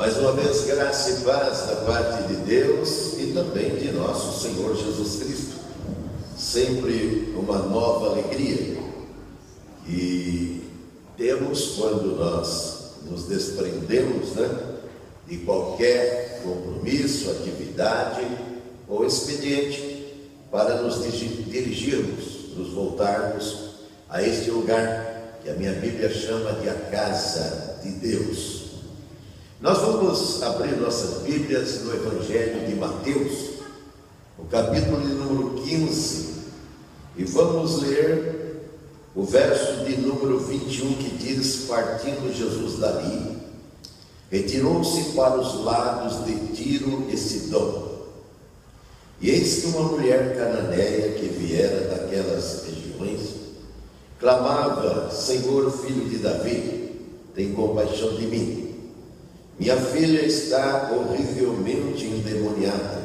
Mais uma vez, graça e paz da parte de Deus e também de nosso Senhor Jesus Cristo. Sempre uma nova alegria que temos quando nós nos desprendemos, de qualquer compromisso, atividade ou expediente para nos dirigirmos, nos voltarmos a este lugar que a minha Bíblia chama de a casa de Deus. Nós vamos abrir nossas Bíblias no Evangelho de Mateus, no capítulo de número 15, e vamos ler o verso de número 21 que diz: partindo Jesus dali, retirou-se para os lados de Tiro e Sidom. E eis que uma mulher cananeia que viera daquelas regiões clamava: Senhor, filho de Davi, tem compaixão de mim. Minha filha está horrivelmente endemoniada.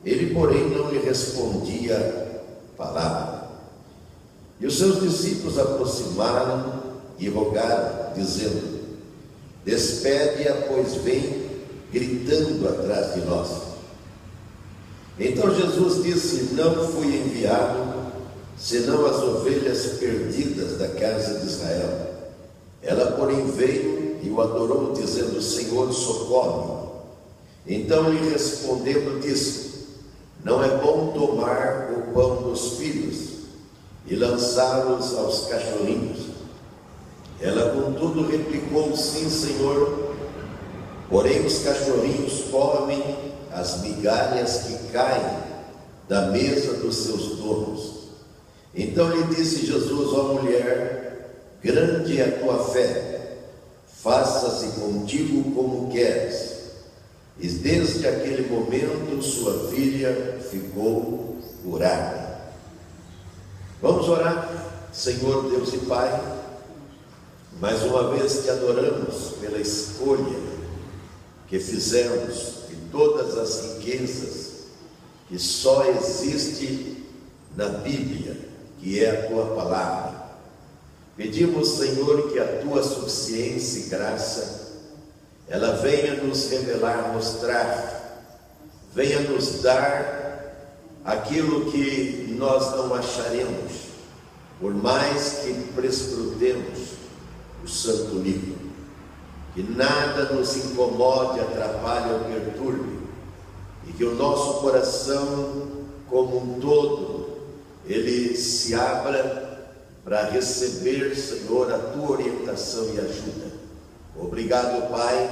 Ele, porém, não lhe respondia palavra. E os seus discípulos aproximaram e rogaram, dizendo: despede-a, pois vem gritando atrás de nós. Então Jesus disse: não fui enviado senão as ovelhas perdidas da casa de Israel. Ela, porém, veio e o adorou, dizendo: Senhor, socorre-me. Então lhe respondendo disse: não é bom tomar o pão dos filhos e lançá-los aos cachorrinhos. Ela, contudo, replicou: sim, Senhor, porém os cachorrinhos comem as migalhas que caem da mesa dos seus donos. Então lhe disse Jesus: ó mulher, grande é a tua fé, faça-se contigo como queres. E desde aquele momento sua filha ficou curada. Vamos orar. Senhor Deus e Pai, mais uma vez te adoramos pela escolha que fizemos de todas as riquezas que só existe na Bíblia, que é a tua palavra. Pedimos, Senhor, que a tua suficiência e graça, ela venha nos revelar, mostrar, venha nos dar aquilo que nós não acharemos, por mais que prescrutemos o santo livro. Que nada nos incomode, atrapalhe ou perturbe, e que o nosso coração como um todo, ele se abra para receber, Senhor, a tua orientação e ajuda. Obrigado, Pai,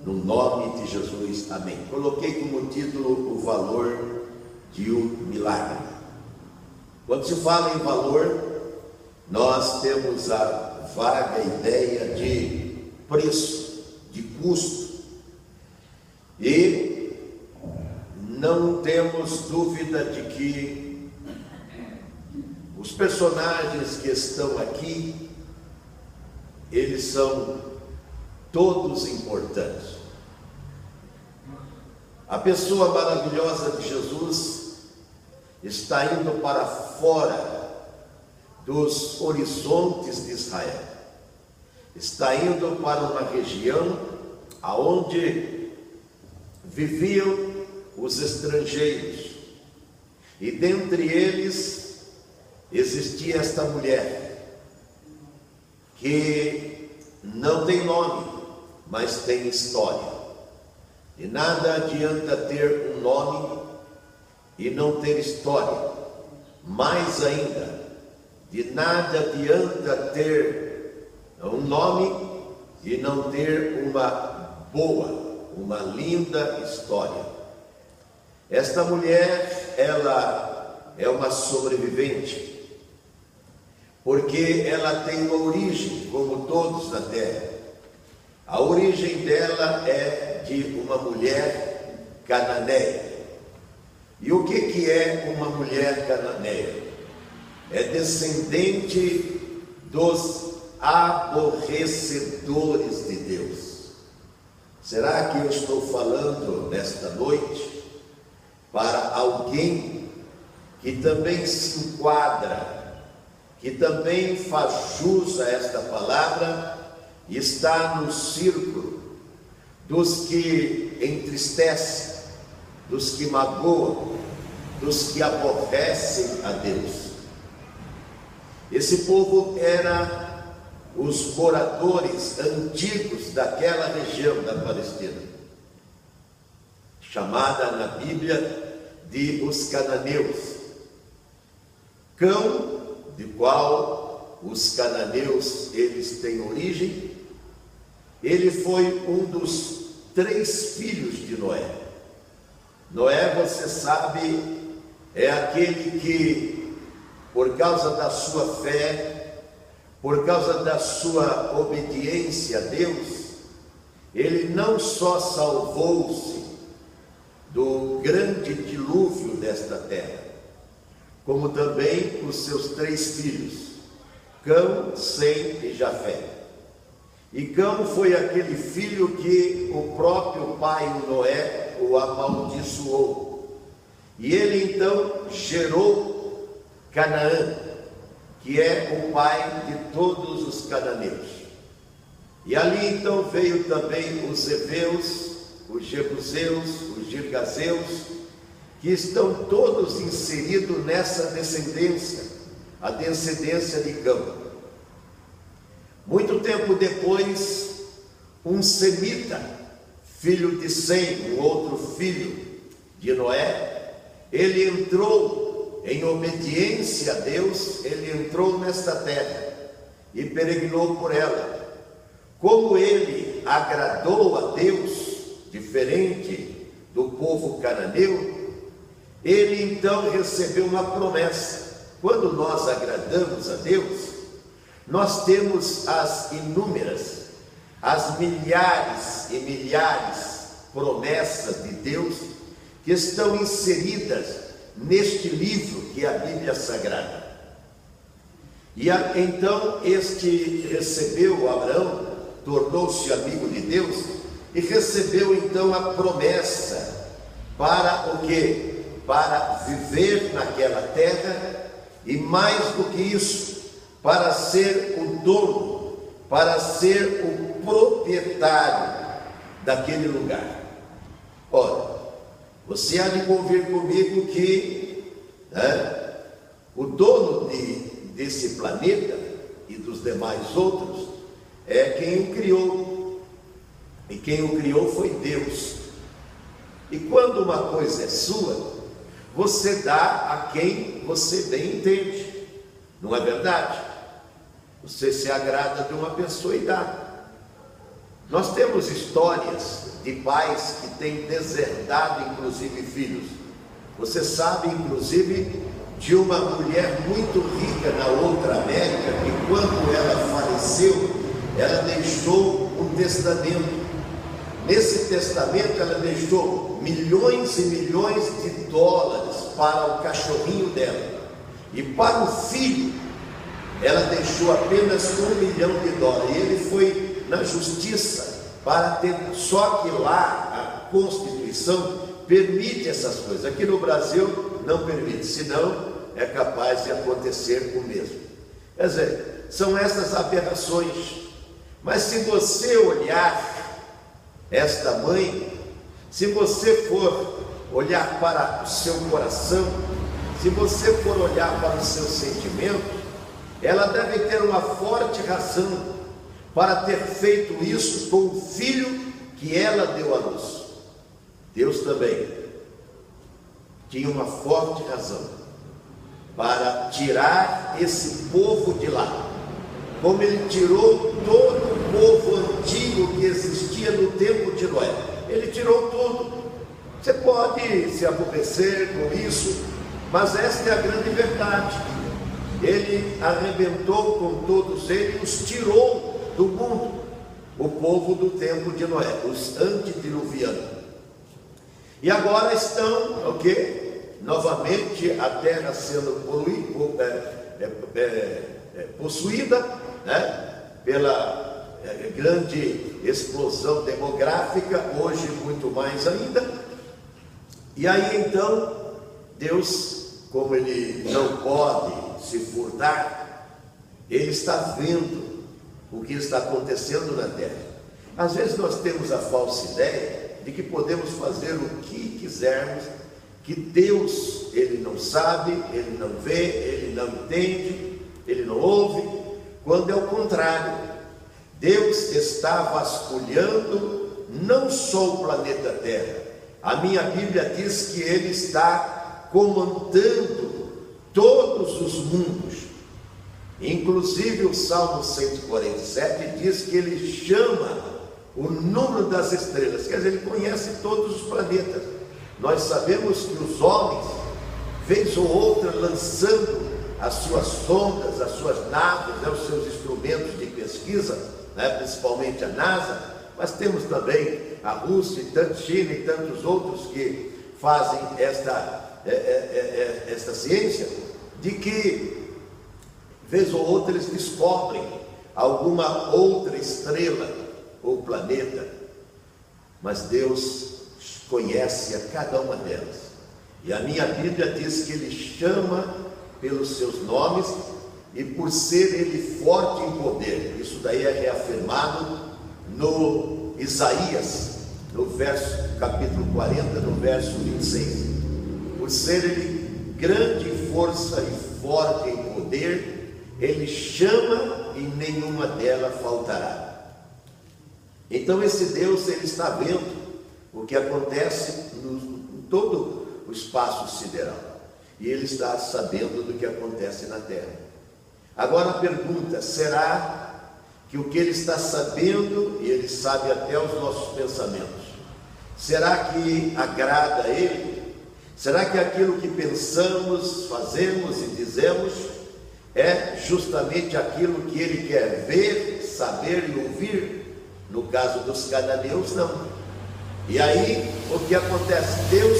no nome de Jesus, amém. Coloquei como título o valor de um milagre. Quando se fala em valor, nós temos a vaga ideia de preço, de custo, e não temos dúvida de que os personagens que estão aqui, eles são todos importantes. A pessoa maravilhosa de Jesus está indo para fora dos horizontes de Israel. Está indo para uma região aonde viviam os estrangeiros. E dentre eles existia esta mulher, que não tem nome, mas tem história. De nada adianta ter um nome e não ter história. Mais ainda, de nada adianta ter um nome e não ter uma boa, uma linda história. Esta mulher, ela é uma sobrevivente, porque ela tem uma origem, como todos na terra. A origem dela é de uma mulher cananeia. E o que é uma mulher cananeia? É descendente dos aborrecedores de Deus. Será que eu estou falando nesta noite para alguém que também se enquadra, que também faz jus a esta palavra, e está no círculo dos que entristecem, dos que magoam, dos que aborrecem a Deus. Esse povo era os moradores antigos daquela região da Palestina, chamada na Bíblia de os cananeus, cão de qual os cananeus eles têm origem. Ele foi um dos 3 filhos de Noé. Noé, você sabe, é aquele que, por causa da sua fé, por causa da sua obediência a Deus, ele não só salvou-se do grande dilúvio desta terra, como também os seus 3 filhos, Cão, Sem e Jafé. E Cão foi aquele filho que o próprio pai, o Noé, o amaldiçoou. E ele então gerou Canaã, que é o pai de todos os cananeus. E ali então veio também os heveus, os jebuseus, os girgazeus, que estão todos inseridos nessa descendência, a descendência de Cão. Muito tempo depois, um semita, filho de Sem, um outro filho de Noé, ele entrou em obediência a Deus, ele entrou nesta terra e peregrinou por ela. Como ele agradou a Deus, diferente do povo cananeu, ele então recebeu uma promessa. Quando nós agradamos a Deus, nós temos as inúmeras, as milhares e milhares promessas de Deus que estão inseridas neste livro que é a Bíblia Sagrada. E então este recebeu, Abraão, tornou-se amigo de Deus e recebeu então a promessa para o quê? Para viver naquela terra e mais do que isso, para ser o dono, para ser o proprietário daquele lugar. Ora, você há de convir comigo que o dono desse planeta e dos demais outros é quem o criou, e quem o criou foi Deus. E quando uma coisa é sua, você dá a quem você bem entende, não é verdade? Você se agrada de uma pessoa e dá. Nós temos histórias de pais que têm deserdado inclusive filhos. Você sabe inclusive de uma mulher muito rica na outra América, que quando ela faleceu, ela deixou um testamento. Nesse testamento ela deixou milhões e milhões de dólares para o cachorrinho dela, e para o filho ela deixou apenas $1 milhão. E ele foi na justiça para ter, só que lá a Constituição permite essas coisas. Aqui no Brasil não permite, senão é capaz de acontecer o mesmo. Quer dizer, são essas aberrações. Mas se você olhar esta mãe, se você for olhar para o seu coração, se você for olhar para o seu sentimento, ela deve ter uma forte razão para ter feito isso com o filho que ela deu à luz. Deus também tinha uma forte razão para tirar esse povo de lá, como ele tirou todo o povo antigo que existia no tempo de Noé. Ele tirou tudo. Você pode se aborrecer com isso, mas esta é a grande verdade. Ele arrebentou com todos eles, os tirou do mundo, o povo do tempo de Noé, os antediluvianos. E agora estão, novamente a terra sendo possuída, pela grande explosão demográfica, hoje muito mais ainda. E aí então, Deus, como ele não pode se furtar, ele está vendo o que está acontecendo na terra. Às vezes nós temos a falsa ideia de que podemos fazer o que quisermos, que Deus, Ele não sabe, Ele não vê, Ele não entende, Ele não ouve, quando é o contrário. Deus está vasculhando não só o planeta Terra. A minha Bíblia diz que Ele está comandando todos os mundos. Inclusive o Salmo 147 diz que Ele chama o número das estrelas, quer dizer, Ele conhece todos os planetas. Nós sabemos que os homens, vez ou outra, lançando as suas sondas, as suas naves, os seus instrumentos de pesquisa, principalmente a NASA, mas temos também a Rússia, e China e tantos outros que fazem esta ciência, de que, vez ou outra, eles descobrem alguma outra estrela ou planeta, mas Deus conhece a cada uma delas. E a minha Bíblia diz que Ele chama pelos seus nomes, e por ser Ele forte em poder. Isso daí é reafirmado no Isaías, no capítulo 40, no verso 26. Por ser Ele grande em força e forte em poder, Ele chama e nenhuma delas faltará. Então esse Deus, Ele está vendo o que acontece em todo o espaço sideral, e Ele está sabendo do que acontece na Terra. Agora a pergunta: será que o que Ele está sabendo, e Ele sabe até os nossos pensamentos, será que agrada a Ele? Será que aquilo que pensamos, fazemos e dizemos é justamente aquilo que Ele quer ver, saber e ouvir? No caso dos cananeus, não. E aí, o que acontece? Deus,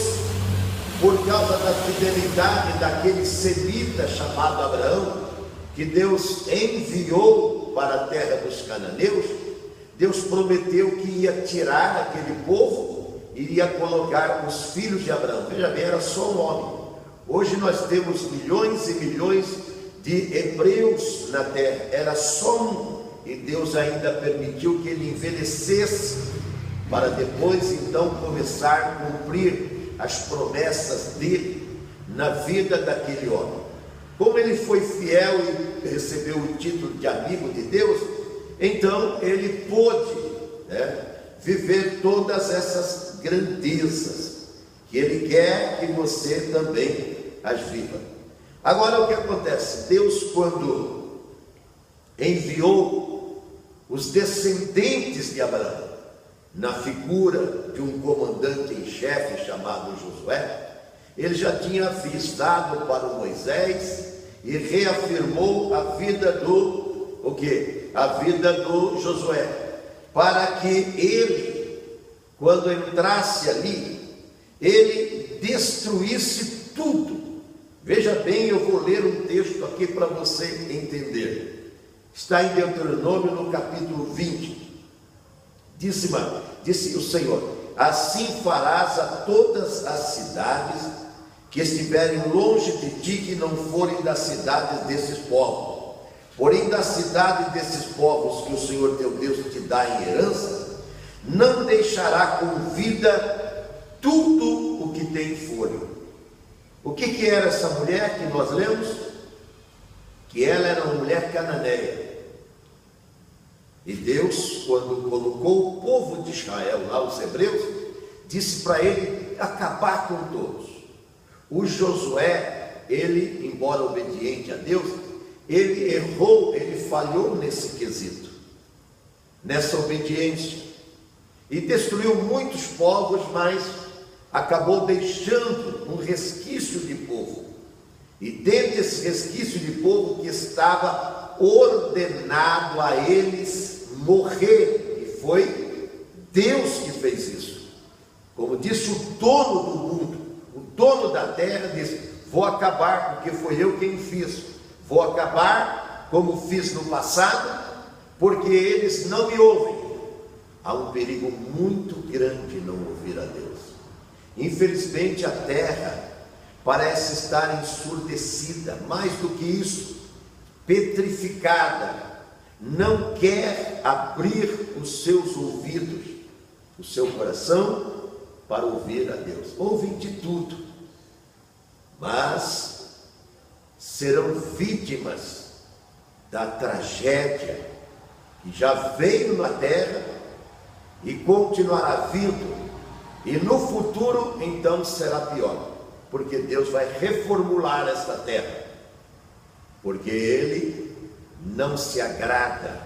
por causa da fidelidade daquele semita chamado Abraão, que Deus enviou para a terra dos cananeus, Deus prometeu que ia tirar aquele povo e iria colocar os filhos de Abraão. Veja bem, era só um homem. Hoje nós temos milhões e milhões de hebreus na terra, era só um. E Deus ainda permitiu que ele envelhecesse, para depois então começar a cumprir as promessas dele na vida daquele homem. Como ele foi fiel e recebeu o título de amigo de Deus, então ele pôde viver todas essas grandezas que Ele quer que você também as viva. Agora o que acontece? Deus, quando enviou os descendentes de Abraão, na figura de um comandante em chefe chamado Josué, Ele já tinha avisado para o Moisés e reafirmou a vida do A vida do Josué, para que ele, quando entrasse ali, ele destruísse tudo. Veja bem, eu vou ler um texto aqui para você entender. Está em Deuteronômio, no capítulo 20. Disse o Senhor: assim farás a todas as cidades que estiverem longe de ti, que não forem das cidades desses povos. Porém, da cidade desses povos que o Senhor teu Deus te dá em herança, não deixará com vida tudo o que tem fôlego. O que era essa mulher que nós lemos? Que ela era uma mulher cananeia. E Deus, quando colocou o povo de Israel lá, os hebreus, disse para ele acabar com todos. O Josué, ele, embora obediente a Deus, ele errou, ele falhou nesse quesito, nessa obediência, e destruiu muitos povos, mas acabou deixando um resquício de povo. E dentro desse resquício de povo que estava ordenado a eles morrer, e foi Deus que fez isso. Como disse o dono do mundo, o dono da terra, disse: vou acabar, porque foi eu quem fiz. Vou acabar como fiz no passado, porque eles não me ouvem. Há um perigo muito grande não ouvir a Deus. Infelizmente a terra parece estar ensurdecida, mais do que isso, petrificada, não quer abrir os seus ouvidos, o seu coração, para ouvir a Deus. Ouvem de tudo, mas serão vítimas da tragédia que já veio na terra e continuará vindo, e no futuro então será pior, porque Deus vai reformular esta terra, porque Ele não se agrada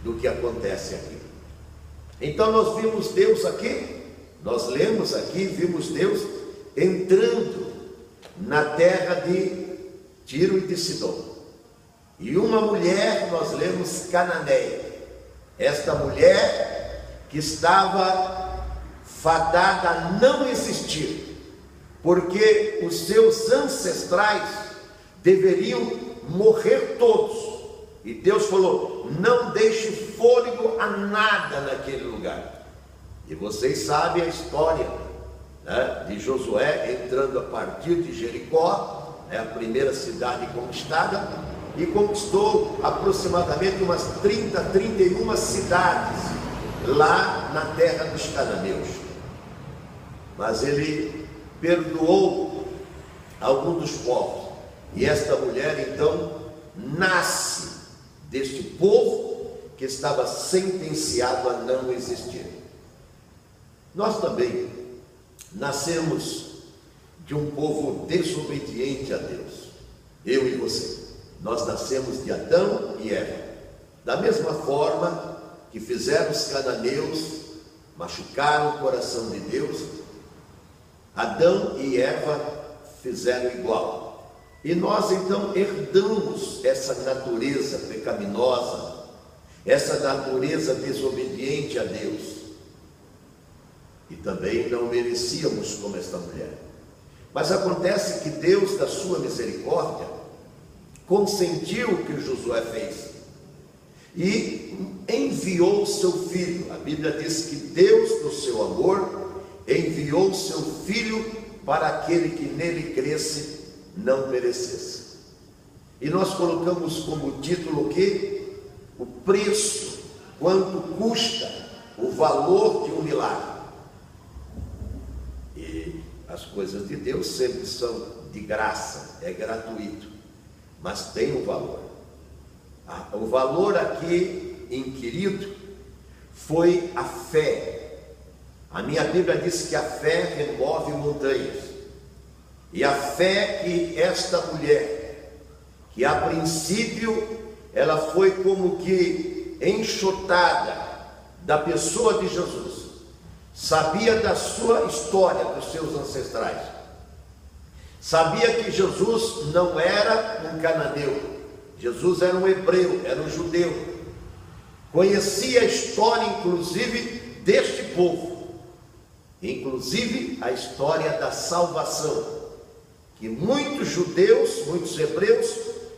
do que acontece aqui. Então nós vimos Deus aqui, nós lemos aqui, vimos Deus entrando na terra de Tiro e de Sidom, e uma mulher, nós lemos Cananeia, esta mulher que estava fadada a não existir, porque os seus ancestrais deveriam morrer todos, e Deus falou: não deixe fôlego a nada naquele lugar. E vocês sabem a história, né, de Josué entrando a partir de Jericó, a primeira cidade conquistada, e conquistou aproximadamente umas 31 cidades lá na terra dos cananeus. Mas ele perdoou alguns dos povos, e esta mulher então nasce deste povo que estava sentenciado a não existir. Nós também nascemos de um povo desobediente a Deus, eu e você. Nós nascemos de Adão e Eva, da mesma forma que fizeram os cananeus, machucaram o coração de Deus. Adão e Eva fizeram igual, e nós então herdamos essa natureza pecaminosa, essa natureza desobediente a Deus, e também não merecíamos como esta mulher. Mas acontece que Deus, da sua misericórdia, consentiu o que Josué fez e enviou seu filho. A Bíblia diz que Deus, no seu amor, enviou seu filho para aquele que nele cresce não perecesse. E nós colocamos como título o quê? O preço, quanto custa, o valor de um milagre. E as coisas de Deus sempre são de graça, é gratuito, mas tem um valor. O valor aqui inquirido foi a fé. A minha Bíblia diz que a fé remove montanhas, e a fé que esta mulher, que a princípio ela foi como que enxotada da pessoa de Jesus, sabia da sua história, dos seus ancestrais, sabia que Jesus não era um cananeu, Jesus era um hebreu, era um judeu, conhecia a história inclusive deste povo, inclusive a história da salvação, que muitos judeus, muitos hebreus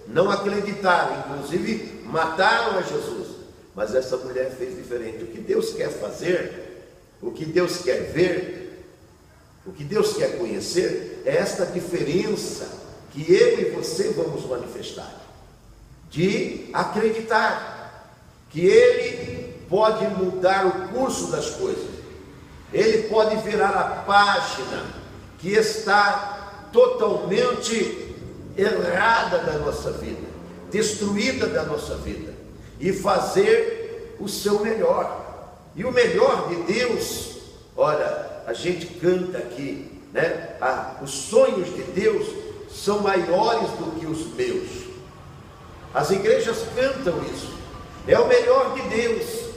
não acreditaram, inclusive mataram a Jesus. Mas essa mulher fez diferente. O que Deus quer fazer, o que Deus quer ver, o que Deus quer conhecer, é esta diferença que eu e você vamos manifestar, de acreditar que Ele pode mudar o curso das coisas, Ele pode virar a página que está totalmente errada da nossa vida, destruída da nossa vida, e fazer o seu melhor. E o melhor de Deus, olha, a gente canta aqui, né? Os sonhos de Deus são maiores do que os meus. As igrejas cantam isso. É o melhor de Deus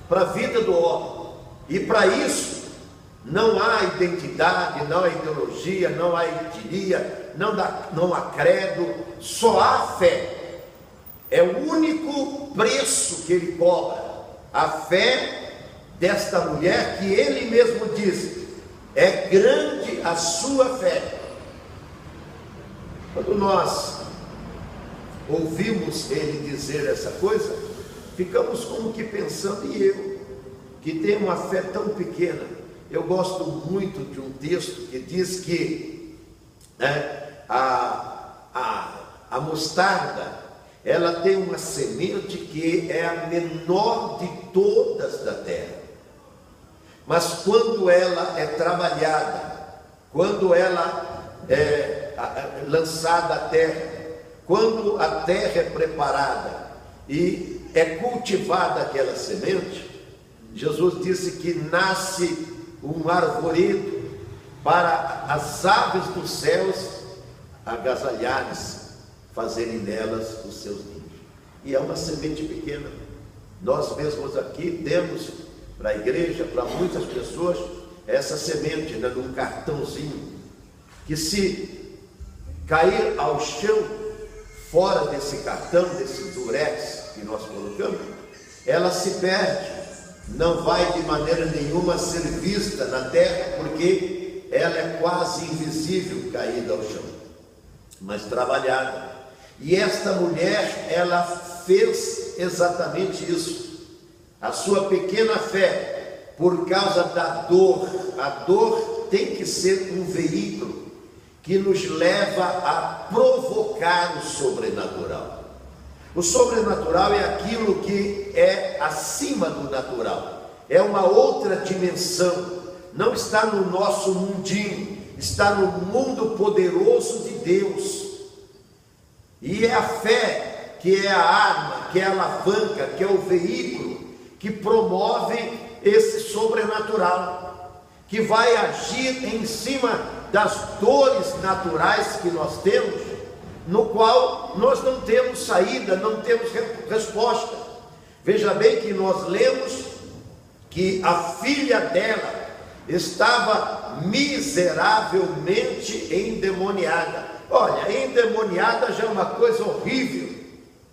para a vida do homem, e para isso não há identidade, não há ideologia, não há etnia, não há credo, só há fé. É o único preço que Ele cobra, a fé desta mulher, que Ele mesmo diz: é grande a sua fé. Quando nós ouvimos Ele dizer essa coisa, ficamos como que pensando: e eu, que tenho uma fé tão pequena? Eu gosto muito de um texto que diz que a mostarda, ela tem uma semente que é a menor de todas da terra. Mas quando ela é trabalhada, quando ela é lançada à terra, quando a terra é preparada e é cultivada aquela semente, Jesus disse que nasce um arvoredo para as aves dos céus agasalharem-se, fazerem nelas os seus ninhos. E é uma semente pequena. Nós mesmos aqui demos para a igreja, para muitas pessoas, essa semente, né, num cartãozinho, que se cair ao chão, fora desse cartão, desse durex que nós colocamos, ela se perde, não vai de maneira nenhuma ser vista na terra, porque ela é quase invisível caída ao chão, mas trabalhada. E esta mulher, ela fez exatamente isso. A sua pequena fé, por causa da dor, a dor tem que ser um veículo que nos leva a provocar o sobrenatural. O sobrenatural é aquilo que é acima do natural, é uma outra dimensão, não está no nosso mundinho, está no mundo poderoso de Deus. E é a fé que é a arma, que é a alavanca, que é o veículo que promove esse sobrenatural, que vai agir em cima das dores naturais que nós temos, no qual nós não temos saída, não temos resposta. Veja bem que nós lemos que a filha dela estava miseravelmente endemoniada. Olha, endemoniada já é uma coisa horrível,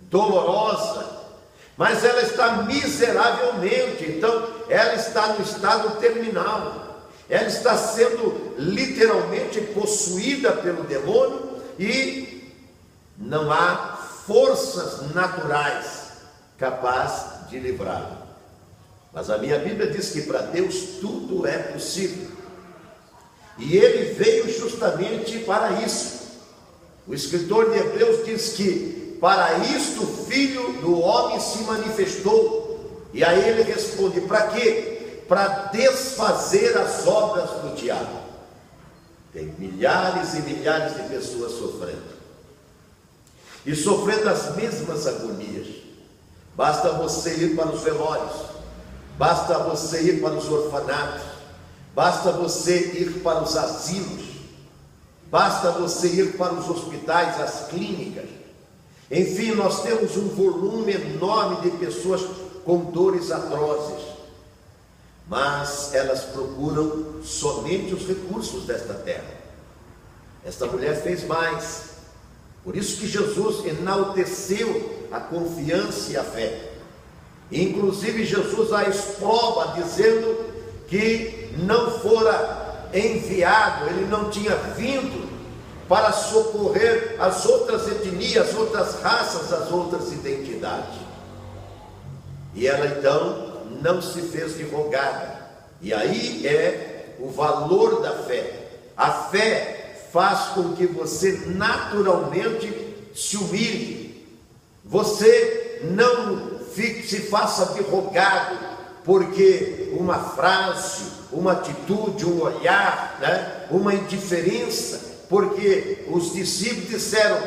dolorosa, mas ela está miseravelmente, então ela está no estado terminal, ela está sendo literalmente possuída pelo demônio e não há forças naturais capazes de livrá-la. Mas a minha Bíblia diz que para Deus tudo é possível, e Ele veio justamente para isso. O escritor de Hebreus diz que para isto o Filho do Homem se manifestou. E aí ele responde: para quê? Para desfazer as obras do diabo. Tem milhares e milhares de pessoas sofrendo, e sofrendo as mesmas agonias. Basta você ir para os velórios, basta você ir para os orfanatos, basta você ir para os asilos, basta você ir para os hospitais, as clínicas. Enfim, nós temos um volume enorme de pessoas com dores atrozes, mas elas procuram somente os recursos desta terra. Esta mulher fez mais, por isso que Jesus enalteceu a confiança e a fé. Inclusive Jesus a exprova, dizendo que não fora enviado, ele não tinha vindo para socorrer as outras etnias, as outras raças, as outras identidades. E ela então não se fez de rogada. E aí é o valor da fé. A fé faz com que você naturalmente se humilhe. Você não se faça de rogado, porque uma frase, uma atitude, um olhar, né, uma indiferença. Porque os discípulos disseram: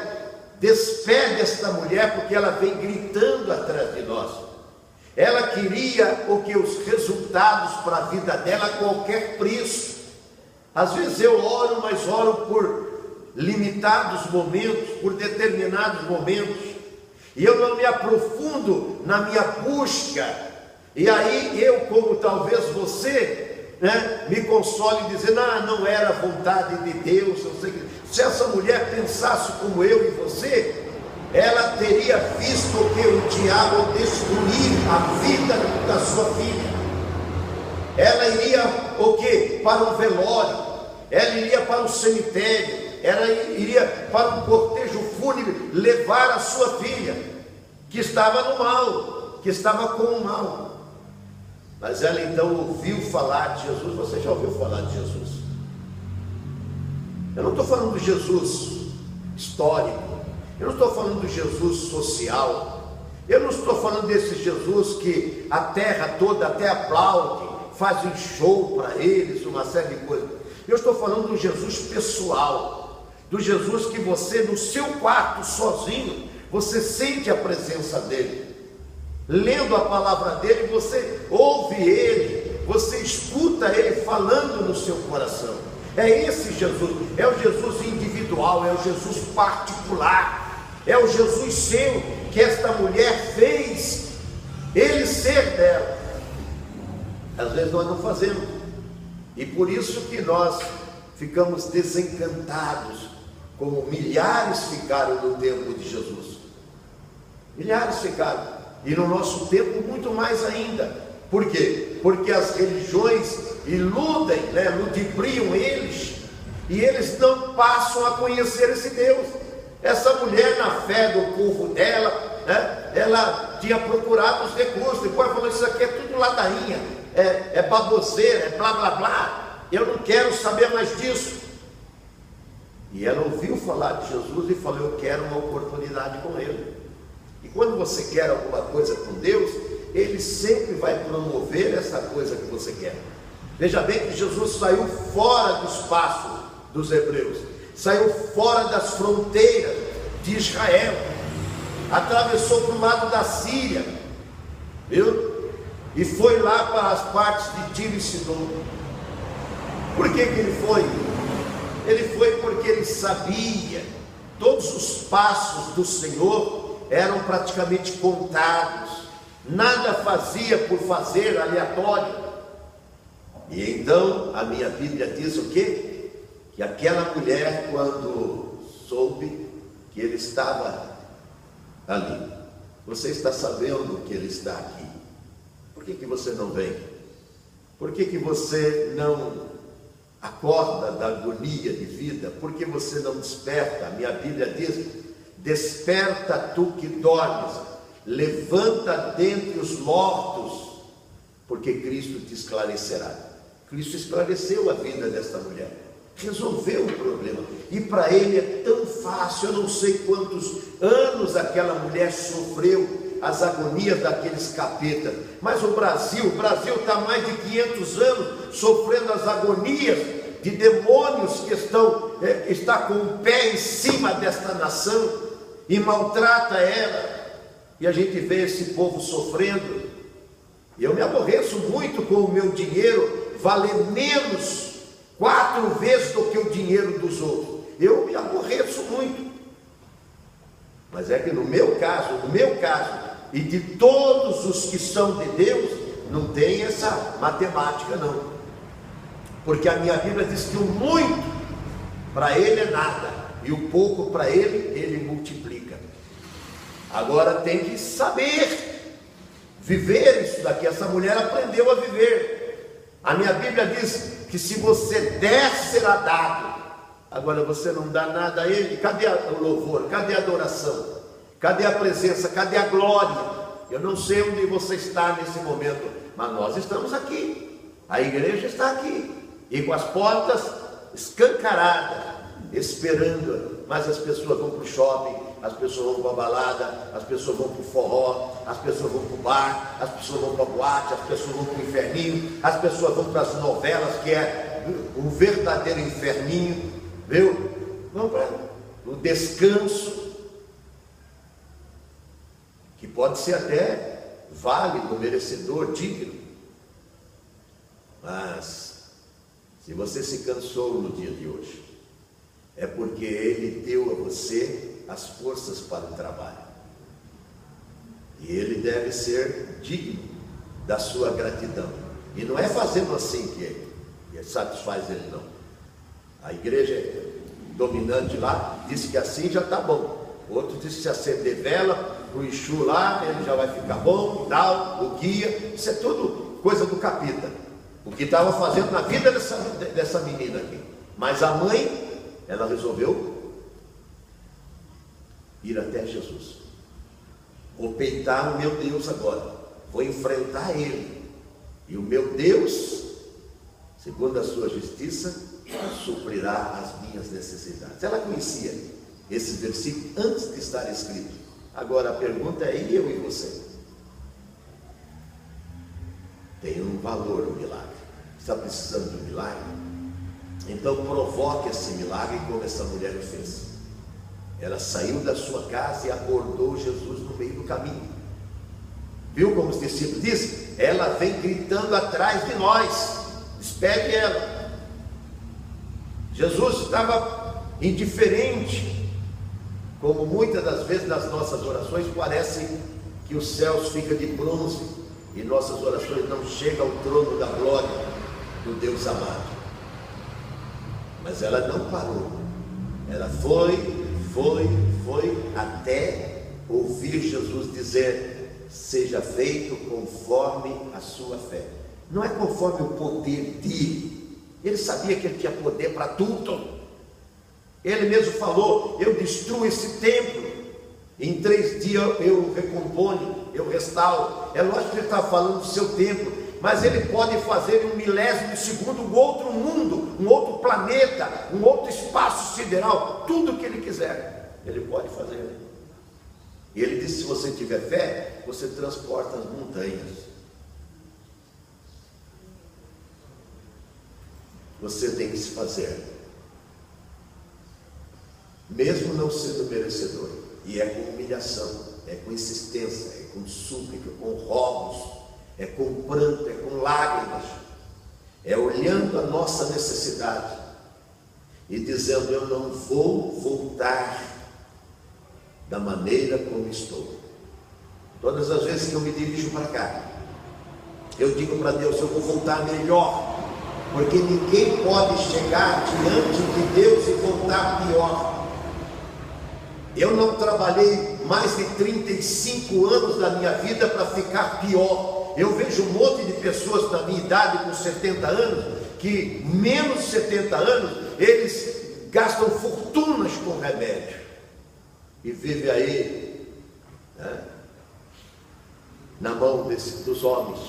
despede esta mulher, porque ela vem gritando atrás de nós. Ela queria o que os resultados para a vida dela a qualquer preço. Às vezes eu oro, mas oro por limitados momentos, por determinados momentos, e eu não me aprofundo na minha busca. E aí eu, como talvez você, me console dizendo: não era a vontade de Deus. Não sei. Se essa mulher pensasse como eu e você, ela teria visto que o diabo destruir a vida da sua filha. Ela iria o quê? Para um velório, ela iria para um cemitério, ela iria para um cortejo fúnebre levar a sua filha, que estava no mal, que estava com o mal. Mas ela então ouviu falar de Jesus. Você já ouviu falar de Jesus? Eu não estou falando de Jesus histórico, Eu não estou falando do Jesus social. Eu não estou falando desse Jesus que a terra toda até aplaude, faz um show para eles, uma série de coisas. Eu estou falando do Jesus pessoal, do Jesus que você, no seu quarto, sozinho, você sente a presença dele. Lendo a palavra dele, você ouve ele, você escuta ele falando no seu coração. É esse Jesus, é o Jesus individual, é o Jesus particular, é o Jesus seu, que esta mulher fez ele ser dela. Às vezes nós não fazemos, e por isso que nós ficamos desencantados, como milhares ficaram no tempo de Jesus. Milhares ficaram, e no nosso tempo muito mais ainda. Por quê? Porque as religiões iludem, ludibriam eles, e eles não passam a conhecer esse Deus. Essa mulher, na fé do povo dela, ela tinha procurado os recursos, depois falou: isso aqui é tudo ladainha, é baboseira, é blá blá blá, eu não quero saber mais disso. E ela ouviu falar de Jesus e falou: eu quero uma oportunidade com ele. E quando você quer alguma coisa com Deus, ele sempre vai promover essa coisa que você quer. Veja bem que Jesus saiu fora do espaço dos hebreus, saiu fora das fronteiras de Israel, atravessou para o lado da Síria, viu? E foi lá para as partes de Tiro e Sidom. Por que ele foi? Ele foi porque ele sabia, todos os passos do Senhor eram praticamente contados, nada fazia por fazer, aleatório. E então a minha Bíblia diz o quê? Que aquela mulher, quando soube que ele estava ali, você está sabendo que ele está aqui, por que você não vem? Por que você não acorda da agonia de vida? Por que você não desperta? A minha Bíblia diz: desperta tu que dormes, levanta dentre os mortos, porque Cristo te esclarecerá. Cristo esclareceu a vida desta mulher, resolveu o problema, e para ele é tão fácil. Eu não sei quantos anos aquela mulher sofreu as agonias daqueles capetas, mas o Brasil está há mais de 500 anos sofrendo as agonias de demônios que está com o pé em cima desta nação e maltrata ela, e a gente vê esse povo sofrendo. E eu me aborreço muito com o meu dinheiro valer menos 4 vezes do que o dinheiro dos outros. Eu me aborreço muito. Mas é que no meu caso e de todos os que são de Deus, não tem essa matemática não. Porque a minha Bíblia diz que o muito para ele é nada, e o pouco para ele multiplica. Agora tem que saber viver isso daqui. Essa mulher aprendeu a viver. A minha Bíblia diz que se você der, será dado. Agora você não dá nada a ele. Cadê o louvor? Cadê a adoração? Cadê a presença? Cadê a glória? Eu não sei onde você está nesse momento, mas nós estamos aqui. A igreja está aqui, e com as portas escancaradas, esperando. Mas as pessoas vão para o shopping, as pessoas vão para a balada, as pessoas vão para o forró, as pessoas vão para o bar, as pessoas vão para a boate, as pessoas vão para o inferninho, as pessoas vão para as novelas, que é um verdadeiro inferninho, viu? Vão para o descanso, que pode ser até válido, merecedor, digno. Mas se você se cansou no dia de hoje, é porque ele deu a você as forças para o trabalho, e ele deve ser digno da sua gratidão. E não é fazendo assim que satisfaz ele, não. A igreja dominante lá disse que assim já está bom. Outro disse que se acender vela para o Exu lá, ele já vai ficar bom, tal, o guia. Isso é tudo coisa do capeta, o que estava fazendo na vida dessa menina aqui. Mas a mãe, ela resolveu ir até Jesus. Vou peitar o meu Deus agora, vou enfrentar ele, e o meu Deus, segundo a sua justiça, suprirá as minhas necessidades. Ela conhecia esse versículo antes de estar escrito. Agora a pergunta é: e eu e você? Tem um valor o milagre. Está precisando de um milagre? Então provoque esse milagre como essa mulher fez. Ela saiu da sua casa e abordou Jesus no meio do caminho. Viu como os discípulos dizem? Ela vem gritando atrás de nós, espere ela. Jesus estava indiferente, como muitas das vezes nas nossas orações parece que os céus ficam de bronze e nossas orações não chegam ao trono da glória do Deus amado. Mas ela não parou, ela foi até ouvir Jesus dizer: seja feito conforme a sua fé. Não é conforme o poder de. Ele sabia que ele tinha poder para tudo. Ele mesmo falou: eu destruo esse templo, em 3 dias eu recomponho, eu restauro. É lógico que ele está falando do seu templo, mas ele pode fazer em 1/1000 de segundo um outro mundo, um outro planeta, um outro espaço sideral, tudo que ele quiser, ele pode fazer. E ele disse: se você tiver fé, você transporta as montanhas. Você tem que se fazer, mesmo não sendo merecedor. E é com humilhação, é com insistência, é com súplica, com rogos, é com pranto, é com lágrimas, é olhando a nossa necessidade e dizendo: eu não vou voltar da maneira como estou. Todas as vezes que eu me dirijo para cá, eu digo para Deus: eu vou voltar melhor, porque ninguém pode chegar diante de Deus e voltar pior. Eu não trabalhei mais de 35 anos da minha vida para ficar pior. Eu vejo um monte de pessoas da minha idade com 70 anos, que menos de 70 anos, eles gastam fortunas com remédio e vivem aí, né, na mão dos homens.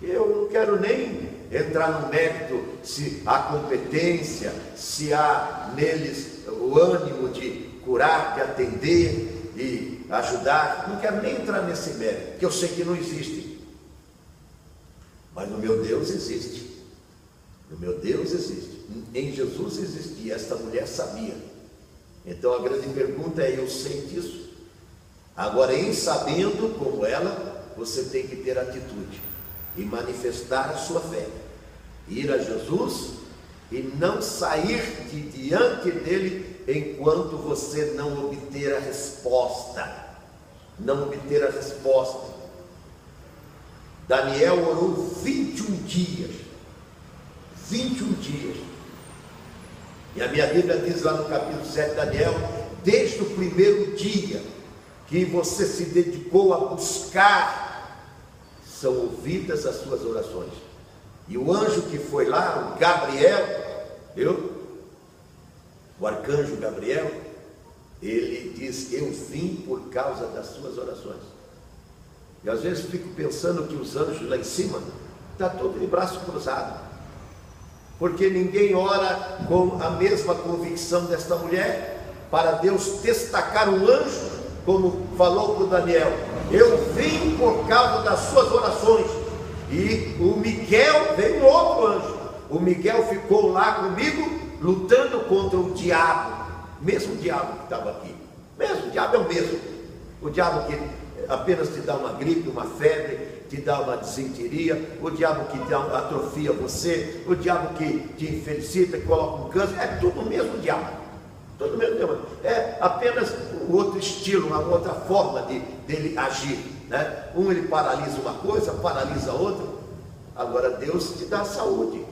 Eu não quero nem entrar no mérito se há competência, se há neles o ânimo de curar, de atender e ajudar. Não quero nem entrar nesse mérito, que eu sei que não existe. Mas no meu Deus existe. No meu Deus existe. Em Jesus existia. Esta mulher sabia. Então a grande pergunta é: eu sei disso? Agora, em sabendo como ela, você tem que ter atitude e manifestar a sua fé, ir a Jesus e não sair de diante dele enquanto você não obter a resposta. Não obter a resposta. Daniel orou 21 dias. 21 dias. E a minha Bíblia diz lá no capítulo 7 de Daniel: desde o primeiro dia que você se dedicou a buscar, são ouvidas as suas orações. E o anjo que foi lá, o Gabriel, viu? O arcanjo Gabriel, ele diz: eu vim por causa das suas orações. E às vezes fico pensando que os anjos lá em cima estão todos de braço cruzado, porque ninguém ora com a mesma convicção desta mulher, para Deus destacar um anjo, como falou para o Daniel: eu vim por causa das suas orações. E o Miguel, veio um outro anjo, o Miguel ficou lá comigo, lutando contra o diabo, mesmo diabo que estava aqui, mesmo o diabo é o mesmo, o diabo que apenas te dá uma gripe, uma febre, te dá uma disenteria, o diabo que atrofia você, o diabo que te infelicita, que coloca um câncer, é tudo o mesmo diabo, tudo o mesmo diabo, é apenas um outro estilo, uma outra forma dele agir, né? Um ele paralisa uma coisa, paralisa outra. Agora Deus te dá saúde.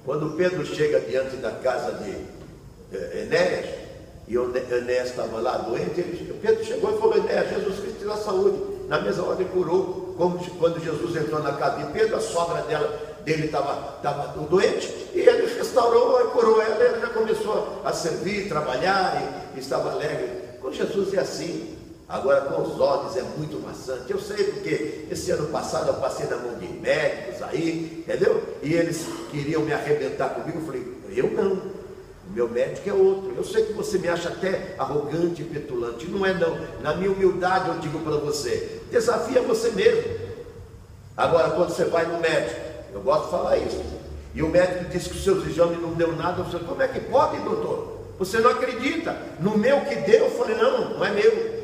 Quando Pedro chega diante da casa de Enéas, e Enéas estava lá doente, Pedro chegou e falou: Enéas, Jesus Cristo te dá saúde. Na mesma hora ele curou. Como quando Jesus entrou na casa de Pedro, a sogra dele estava doente, e ele restaurou e curou ela. Ele já começou a servir, trabalhar, e estava alegre. Com Jesus é assim. Agora com os olhos é muito maçante. Eu sei porque esse ano passado eu passei na mão de médicos aí, entendeu? E eles queriam me arrebentar comigo. Eu falei: eu não. O meu médico é outro. Eu sei que você me acha até arrogante e petulante. Não é não. Na minha humildade eu digo para você, desafia você mesmo. Agora, quando você vai no médico, eu gosto de falar isso, e o médico diz que os seus exames não deu nada, você, como é que pode, doutor? Você não acredita. No meu que deu, eu falei, não é meu.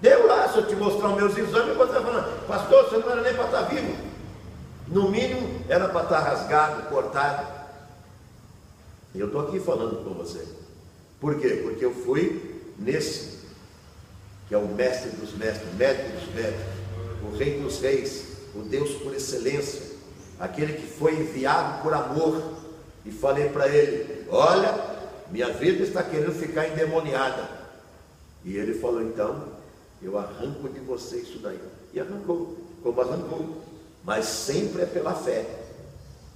Deu lá, se eu te mostrar os meus exames, você vai falar, pastor, você não era nem para estar vivo. No mínimo, era para estar rasgado, cortado. E eu estou aqui falando com você. Por quê? Porque eu fui nesse, que é o mestre dos mestres, médico dos médicos, o rei dos reis, o Deus por excelência, aquele que foi enviado por amor, e falei para ele, olha, minha vida está querendo ficar endemoniada. E ele falou, então, eu arranco de você isso daí. E arrancou, como arrancou, mas sempre é pela fé,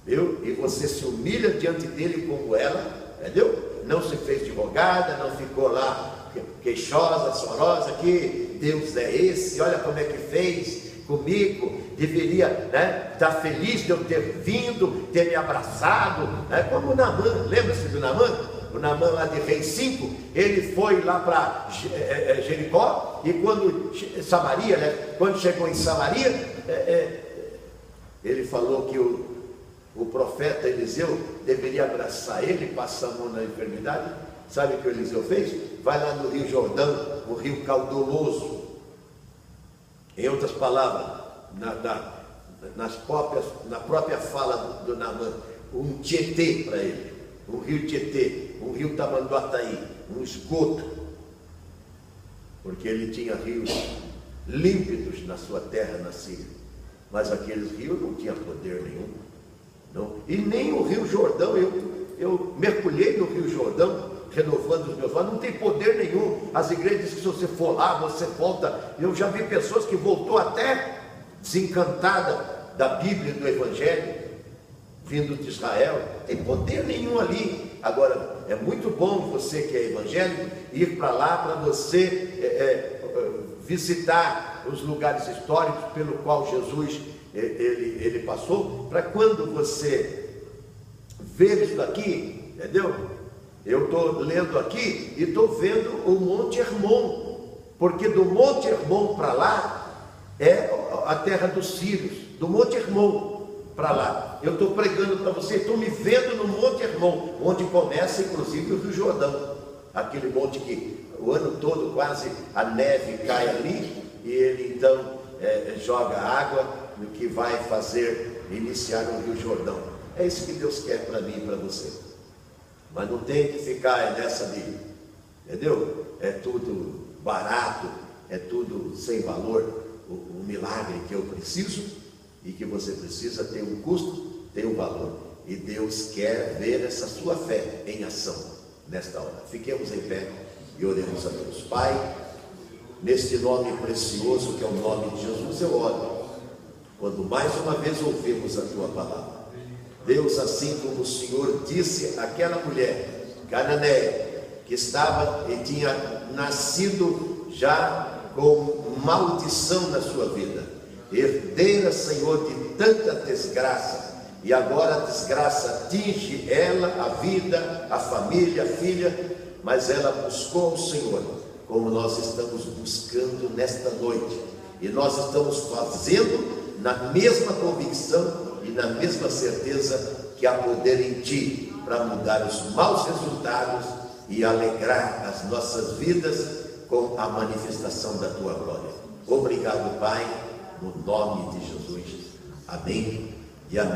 viu? E você se humilha diante dele como ela, entendeu? Não se fez de rogada, não ficou lá queixosa, chorosa, que Deus é esse, olha como é que fez comigo, deveria, né, estar feliz de eu ter vindo, ter me abraçado, né, como o Naamã, lembra-se do Naamã? O Naamã lá de Reis 5, ele foi lá para Jericó, e quando Samaria, né, quando chegou em Samaria, ele falou que o profeta Eliseu deveria abraçar ele, passar a mão na enfermidade. Sabe o que o Eliseu fez? Vai lá no Rio Jordão, o rio caudoloso. Em outras palavras, na própria fala do Naamã, um Tietê para ele, um rio Tietê, um rio Tamanduataí, um esgoto, porque ele tinha rios límpidos na sua terra, na Síria, mas aqueles rios não tinham poder nenhum, não. E nem o rio Jordão, eu mergulhei no rio Jordão, renovando os meus olhos, não tem poder nenhum. As igrejas, que se você for lá, você volta. Eu já vi pessoas que voltou até desencantada da Bíblia, do Evangelho, vindo de Israel, não tem poder nenhum ali. Agora, é muito bom você que é evangélico, ir para lá, para você visitar os lugares históricos pelo qual Jesus ele passou, para quando você ver isso daqui, entendeu? Eu estou lendo aqui e estou vendo o Monte Hermon, porque do Monte Hermon para lá é a terra dos sírios, do Monte Hermon para lá. Eu estou pregando para você, estou me vendo no Monte Hermon, onde começa inclusive o Rio Jordão, aquele monte que o ano todo quase a neve cai ali, e ele então joga água, no que vai fazer iniciar o Rio Jordão. É isso que Deus quer para mim e para você. Mas não tem que ficar nessa de, entendeu? É tudo barato, é tudo sem valor. O milagre que eu preciso e que você precisa tem um custo, tem um valor. E Deus quer ver essa sua fé em ação nesta hora. Fiquemos em pé e oremos a Deus. Pai, neste nome precioso que é o nome de Jesus, eu oro. Quando mais uma vez ouvimos a tua palavra, Deus, assim como o Senhor disse àquela mulher cananeia, que estava e tinha nascido já com maldição na sua vida, herdeira, Senhor, de tanta desgraça, e agora a desgraça atinge ela, a vida, a família, a filha, mas ela buscou o Senhor, como nós estamos buscando nesta noite, e nós estamos fazendo na mesma convicção e na mesma certeza que há poder em Ti para mudar os maus resultados e alegrar as nossas vidas com a manifestação da Tua glória. Obrigado, Pai, no nome de Jesus. Amém e amém.